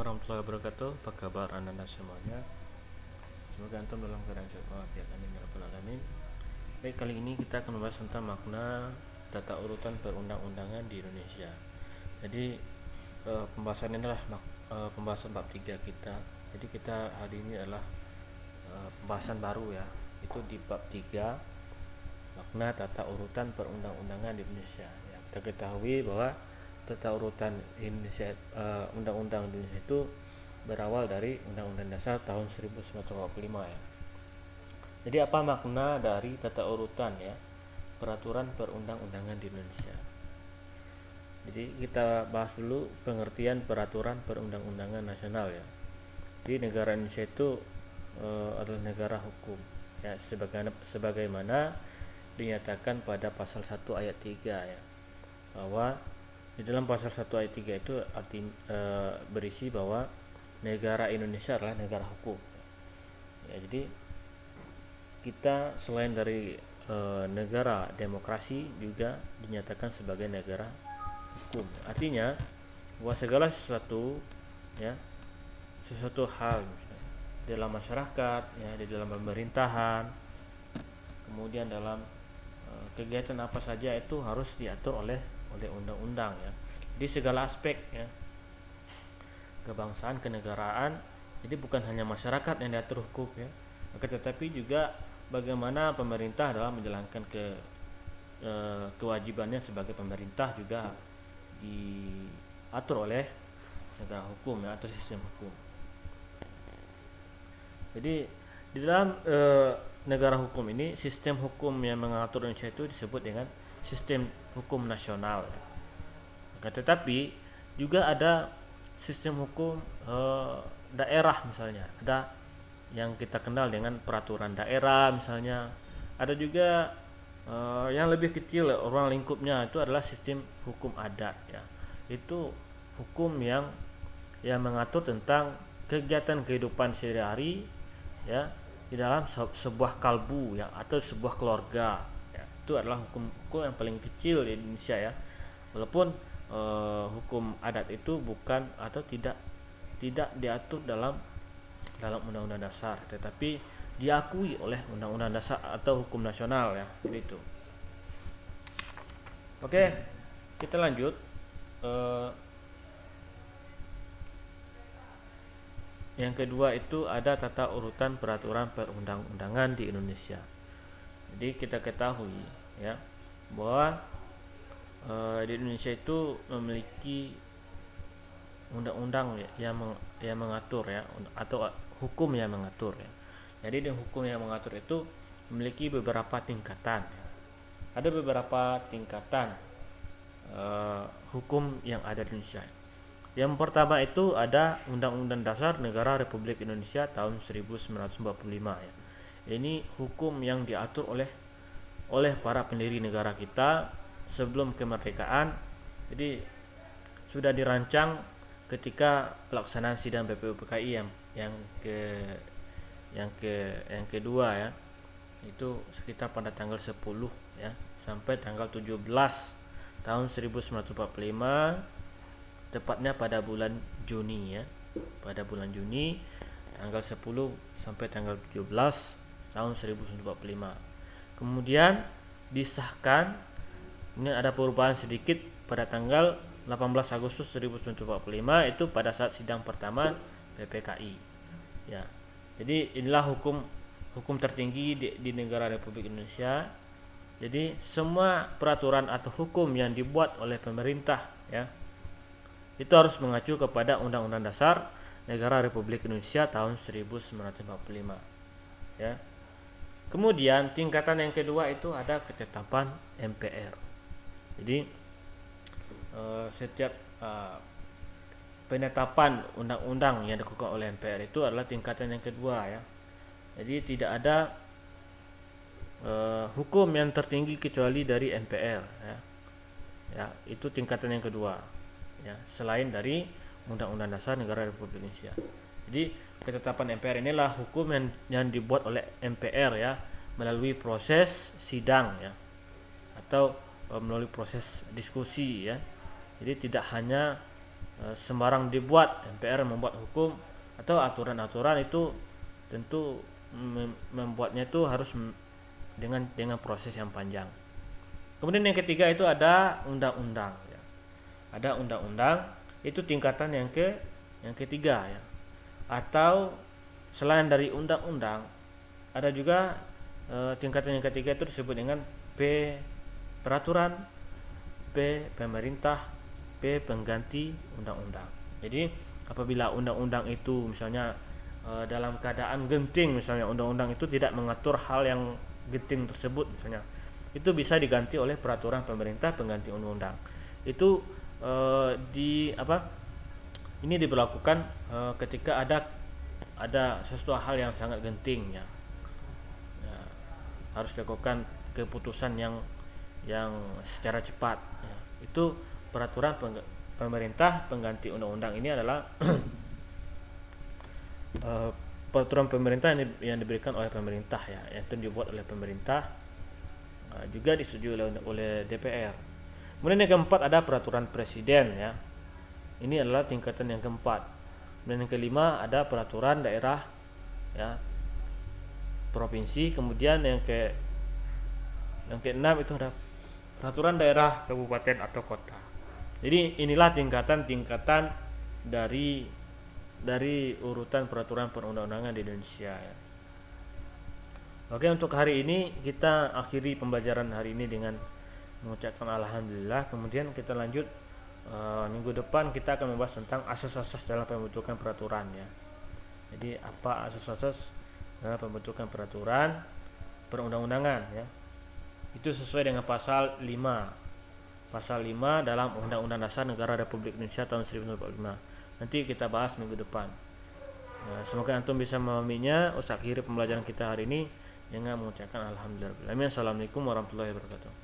warahmatullahi wabarakatuh. Apa kabar anda semuanya? Semoga antum dalam keadaan sehat walafiat. Amin ya rabbal alamin. Baik, kali ini kita akan membahas tentang makna tata urutan perundang-undangan di Indonesia. Jadi pembahasan ini adalah pembahasan bab 3 kita. Jadi kita hari ini adalah pembahasan baru ya. Itu di bab 3 makna tata urutan perundang-undangan di Indonesia. Ya, kita ketahui bahwa tata urutan Indonesia, undang-undang Indonesia itu berawal dari Undang-Undang Dasar tahun 1945 ya. Jadi apa makna dari tata urutan ya peraturan perundang-undangan di Indonesia? Jadi kita bahas dulu pengertian peraturan perundang-undangan nasional ya. Di negara Indonesia itu adalah negara hukum ya, sebagaimana dinyatakan pada pasal 1 ayat 3 ya, bahwa di dalam pasal 1 ayat 3 itu berisi bahwa negara Indonesia adalah negara hukum ya. Jadi kita selain dari negara demokrasi juga dinyatakan sebagai negara hukum. Artinya bahwa segala sesuatu ya, sesuatu hal dalam masyarakat ya, di dalam pemerintahan, kemudian dalam kegiatan apa saja itu harus diatur oleh undang-undang ya. Di segala aspek ya, kebangsaan, kenegaraan. Jadi bukan hanya masyarakat yang diatur hukum ya, tetapi juga bagaimana pemerintah dalam menjalankan kewajibannya sebagai pemerintah juga diatur oleh negara hukum ya, atau sistem hukum. Jadi di dalam negara hukum ini, sistem hukum yang mengatur Indonesia itu disebut dengan sistem hukum nasional ya. Tetapi juga ada sistem hukum daerah misalnya, ada yang kita kenal dengan peraturan daerah misalnya. Ada juga yang lebih kecil, ruang lingkupnya itu adalah sistem hukum adat ya. Itu hukum yang mengatur tentang kegiatan kehidupan sehari-hari ya di dalam sebuah kalbu ya, atau sebuah keluarga ya. Itu adalah hukum yang paling kecil di Indonesia ya. Walaupun hukum adat itu bukan atau tidak diatur dalam undang-undang dasar, tetapi diakui oleh undang-undang dasar atau hukum nasional ya, begitu. Oke, kita lanjut. Yang kedua itu ada tata urutan peraturan perundang-undangan di Indonesia. Jadi kita ketahui ya bahwa di Indonesia itu memiliki undang-undang yang mengatur ya, atau hukum yang mengatur ya. Jadi di hukum yang mengatur itu memiliki beberapa tingkatan ya. Ada beberapa tingkatan hukum yang ada di Indonesia. Yang pertama itu ada Undang-Undang Dasar Negara Republik Indonesia tahun 1945 ya. Ini hukum yang diatur oleh para pendiri negara kita sebelum kemerdekaan. Jadi sudah dirancang ketika pelaksanaan sidang BPUPKI yang kedua ya. Itu sekitar pada tanggal 10 ya sampai tanggal 17 tahun 1945, tepatnya pada bulan Juni ya. Pada bulan Juni tanggal 10 sampai tanggal 17 tahun 1945. Kemudian disahkan, ini ada perubahan sedikit pada tanggal 18 Agustus 1945, itu pada saat sidang pertama PPKI ya. Jadi inilah hukum tertinggi di negara Republik Indonesia. Jadi semua peraturan atau hukum yang dibuat oleh pemerintah ya, itu harus mengacu kepada Undang-Undang Dasar Negara Republik Indonesia tahun 1945 ya. Kemudian tingkatan yang kedua itu ada ketetapan MPR. Jadi setiap penetapan undang-undang yang dilakukan oleh MPR itu adalah tingkatan yang kedua ya. Jadi tidak ada hukum yang tertinggi kecuali dari MPR ya. Ya, itu tingkatan yang kedua ya, selain dari Undang-Undang Dasar Negara Republik Indonesia. Jadi ketetapan MPR inilah hukum yang dibuat oleh MPR ya, melalui proses sidang ya, atau melalui proses diskusi ya. Jadi tidak hanya sembarang dibuat. MPR membuat hukum atau aturan-aturan itu tentu membuatnya itu harus dengan proses yang panjang. Kemudian yang ketiga itu ada undang-undang ya. Ada undang-undang, itu tingkatan yang ketiga ya. Atau selain dari undang-undang ada juga tingkatan yang ketiga itu disebut dengan P peraturan, P pemerintah, P pengganti undang-undang. Jadi apabila undang-undang itu misalnya dalam keadaan genting, misalnya undang-undang itu tidak mengatur hal yang genting tersebut misalnya, itu bisa diganti oleh peraturan pemerintah pengganti undang-undang. Itu ini diberlakukan ketika ada sesuatu hal yang sangat genting ya. Harus dilakukan keputusan yang secara cepat ya. Itu peraturan pemerintah pengganti undang-undang ini adalah peraturan pemerintah yang diberikan oleh pemerintah ya, yang dibuat oleh pemerintah, juga disetujui oleh DPR. Kemudian yang keempat ada peraturan presiden ya. Ini adalah tingkatan yang keempat. Dan yang kelima ada peraturan daerah ya, provinsi. Kemudian yang keenam itu ada peraturan daerah kabupaten atau kota. Jadi inilah tingkatan-tingkatan dari urutan peraturan perundang-undangan di Indonesia ya. Oke, untuk hari ini kita akhiri pembelajaran hari ini dengan mengucapkan alhamdulillah. Kemudian kita lanjut minggu depan kita akan membahas tentang asas-asas dalam pembentukan peraturan ya. Jadi apa asas-asas dalam pembentukan peraturan perundang-undangan ya. Itu sesuai dengan pasal 5 dalam Undang-Undang Dasar Negara Republik Indonesia tahun 1945. Nanti kita bahas minggu depan. Semoga antum bisa memahaminya. Usah akhiri pembelajaran kita hari ini dengan mengucapkan alhamdulillah. Assalamualaikum warahmatullahi wabarakatuh.